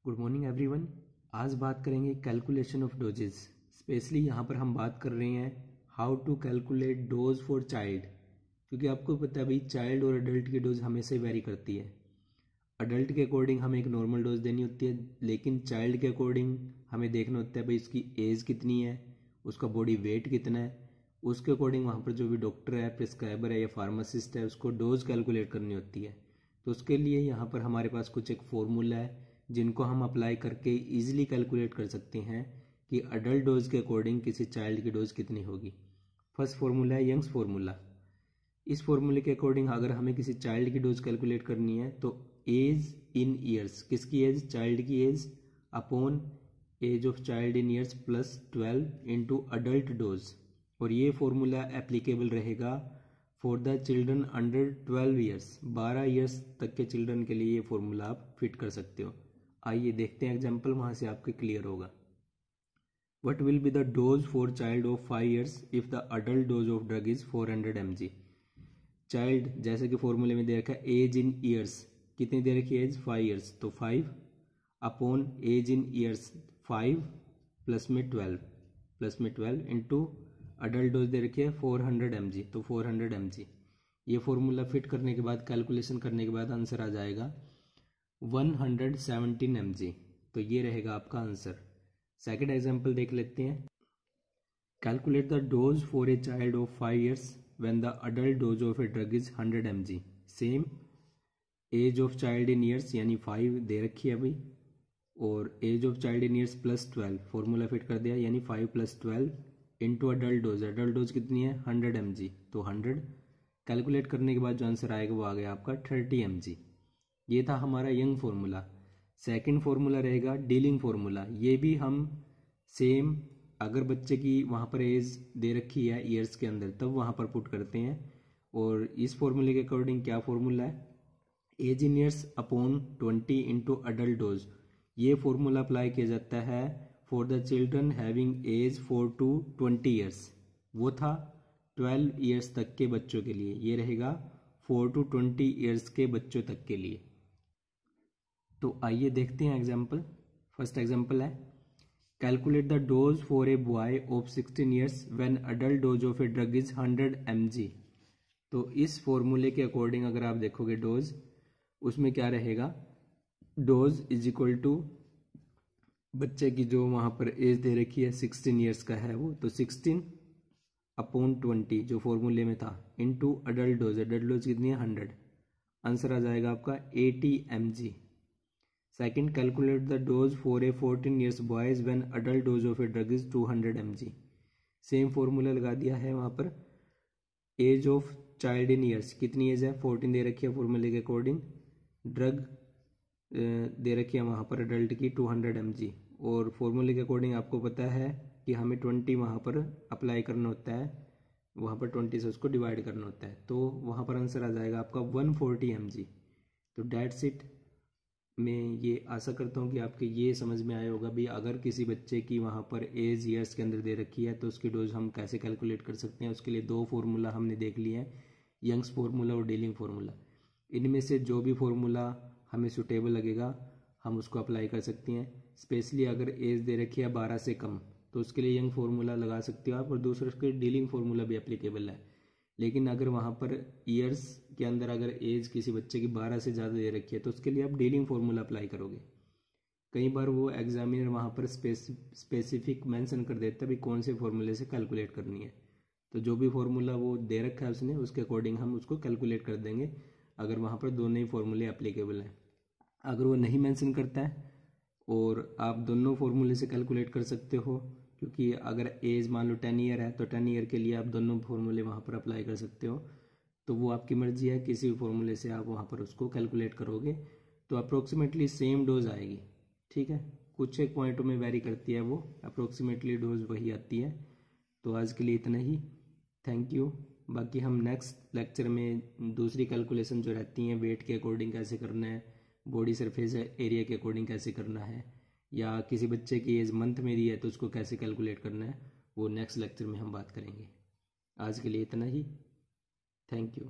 Good morning everyone. आज बात करेंगे कैलकुलेशन ऑफ डोजेस। स्पेशली यहाँ पर हम बात कर रहे हैं how to calculate dose for child, क्योंकि आपको पता है भाई चाइल्ड और अडल्ट की डोज हमेशा ही वेरी करती है। अडल्ट के अकॉर्डिंग हमें एक नॉर्मल डोज देनी होती है, लेकिन चाइल्ड के अकॉर्डिंग हमें देखना होता है भाई उसकी एज कितनी है, उसका बॉडी वेट कितना है, उसके अकॉर्डिंग वहाँ पर जो भी डॉक्टर है, प्रिस्क्राइबर है या फार्मासिस्ट है उसको डोज कैलकुलेट करनी होती है। तो उसके लिए यहाँ पर हमारे पास कुछ एक फॉर्मूला है जिनको हम अप्लाई करके इजीली कैलकुलेट कर सकते हैं कि अडल्ट डोज के अकॉर्डिंग किसी चाइल्ड की डोज कितनी होगी। फर्स्ट फॉर्मूला है यंग्स फार्मूला। इस फॉर्मूले के अकॉर्डिंग अगर हमें किसी चाइल्ड की डोज कैलकुलेट करनी है तो एज इन ईयर्स, किसकी एज, चाइल्ड की age, upon age of child in years plus 12 into adult dose. और ये फॉर्मूला एप्लीकेबल रहेगा for the children under 12 years. 12 years तक के चिल्ड्रन के लिए ये फॉर्मूला आप फिट कर सकते हो। आइए देखते हैं एग्जाम्पल, वहां से आपके क्लियर होगा। What will be the dose for child of 5 years if the adult dose of drug is 400 mg। Child जैसे कि फॉर्मूले में दे रखा है एज इन ईयर्स, कितनी दे रखी है एज, 5 ईयर्स, तो 5 upon age in years 5 plus में 12 इंटू अडल्ट डोज दे रखी है 400 mg, तो 400 mg। ये फॉर्मूला फिट करने के बाद कैलकुलेशन करने के बाद आंसर आ जाएगा 117 mg। तो ये रहेगा आपका आंसर। सेकंड एग्जांपल देख लेते हैं। Calculate the dose for a child of 5 years when the adult dose of a drug is 100 mg। Same age of child in years यानी 5 दे रखी है अभी, और age of child in years plus 12 formula fit कर दिया, यानी 5 plus 12 into adult dose. Adult dose कितनी है 100 mg, तो 100 कैलकुलेट करने के बाद जो आंसर आएगा वो आ गया आपका 30 mg। ये था हमारा यंग फार्मूला। सेकंड फार्मूला रहेगा डीलिंग फार्मूला। ये भी हम सेम, अगर बच्चे की वहाँ पर एज दे रखी है ईयर्स के अंदर तब वहाँ पर पुट करते हैं। और इस फॉर्मूले के अकॉर्डिंग क्या फॉर्मूला है, age in years upon 20 into adult dose. ये फॉर्मूला अप्लाई किया जाता है for the children having age 4 to 20 years. वो था 12 ईयर्स तक के बच्चों के लिए, ये रहेगा 4 to 20 ईयर्स के बच्चों तक के लिए। तो आइए देखते हैं एग्जाम्पल। फर्स्ट एग्जाम्पल है calculate the dose for a boy of 16 years when adult dose of a drug is 100 mg। तो इस फॉर्मूले के अकॉर्डिंग अगर आप देखोगे डोज, उसमें क्या रहेगा, डोज इज इक्वल टू बच्चे की जो वहां पर एज दे रखी है 16 ईयर्स का है वो, तो 16 अपॉन 20 जो फॉर्मूले में था into adult dose. Adult dose कितनी है 100, आंसर आ जाएगा आपका 80 mg। Second calculate the dose for a 14 years boys when adult dose of a drug is 200 mg। Same formula लगा दिया है वहां पर, age of child in years कितनी एज है 14 दे रखी है फॉर्मूले के अकॉर्डिंग, ड्रग दे रखी है वहां पर अडल्ट की 200 mg, और फॉर्मूले के अकॉर्डिंग आपको पता है कि हमें 20 वहां पर अप्लाई करना होता है, वहां पर 20 से उसको डिवाइड करना होता है, तो वहां पर आंसर आ जाएगा आपका 140 mg। तो डेट्स इट। मैं ये आशा करता हूँ कि आपके ये समझ में आया होगा भी अगर किसी बच्चे की वहाँ पर एज ईयर्स के अंदर दे रखी है तो उसकी डोज हम कैसे कैलकुलेट कर सकते हैं। उसके लिए दो फार्मूला हमने देख लिए हैं, यंग्स फार्मूला और डीलिंग फार्मूला। इनमें से जो भी फार्मूला हमें सूटेबल लगेगा हम उसको अप्लाई कर सकते हैं। स्पेशली अगर एज दे रखी है 12 से कम तो उसके लिए यंग फार्मूला लगा सकते हो आप, और दूसरा उसके डीलिंग फार्मूला भी एप्लीकेबल है। लेकिन अगर वहाँ पर ईयर्स के अंदर अगर एज किसी बच्चे की 12 से ज़्यादा दे रखी है तो उसके लिए आप डीलिंग फार्मूला अप्लाई करोगे। कई बार वो एग्जामिनर वहाँ पर स्पेसिफिक मेंशन कर देता है भी कौन से फार्मूले से कैलकुलेट करनी है, तो जो भी फार्मूला वो दे रखा है उसने उसके अकॉर्डिंग हम उसको कैलकुलेट कर देंगे अगर वहाँ पर दोनों ही फार्मूले एप्लीकेबल हैं। अगर वो नहीं मेंशन करता है और आप दोनों फार्मूले से कैलकुलेट कर सकते हो, क्योंकि अगर एज मान लो 10 ईयर है तो 10 ईयर के लिए आप दोनों फार्मूले वहाँ पर अप्लाई कर सकते हो, तो वो आपकी मर्जी है, किसी भी फार्मूले से आप वहाँ पर उसको कैलकुलेट करोगे तो अप्रोक्सीमेटली सेम डोज आएगी। ठीक है, कुछ एक पॉइंटों में वेरी करती है वो, अप्रोक्सीमेटली डोज वही आती है। तो आज के लिए इतना ही, थैंक यू। बाकी हम नेक्स्ट लेक्चर में दूसरी कैलकुलेशन जो रहती हैं वेट के अकॉर्डिंग कैसे करना है, बॉडी सरफेस एरिया के अकॉर्डिंग कैसे करना है, या किसी बच्चे की एज मंथ में दी है तो उसको कैसे कैलकुलेट करना है, वो नेक्स्ट लेक्चर में हम बात करेंगे। आज के लिए इतना ही, थैंक यू।